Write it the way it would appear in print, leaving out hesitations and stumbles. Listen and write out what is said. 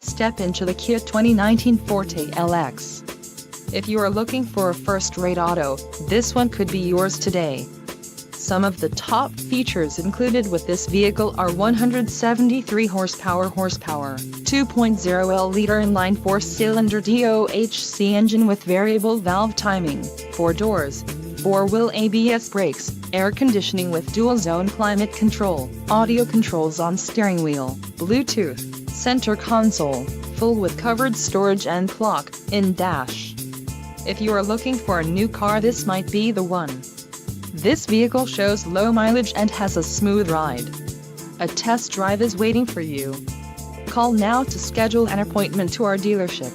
Step into the Kia 2019 Forte LX. If you are looking for a first-rate auto, this one could be yours today. Some of the top features included with this vehicle are 173 horsepower, 2.0L inline 4-cylinder DOHC engine with variable valve timing, 4 doors, 4-wheel ABS brakes, air conditioning with dual-zone climate control, audio controls on steering wheel, Bluetooth, center console, full with covered storage and clock-in dash. If you are looking for a new car, this might be the one. This vehicle shows low mileage and has a smooth ride. A test drive is waiting for you. Call now to schedule an appointment to our dealership.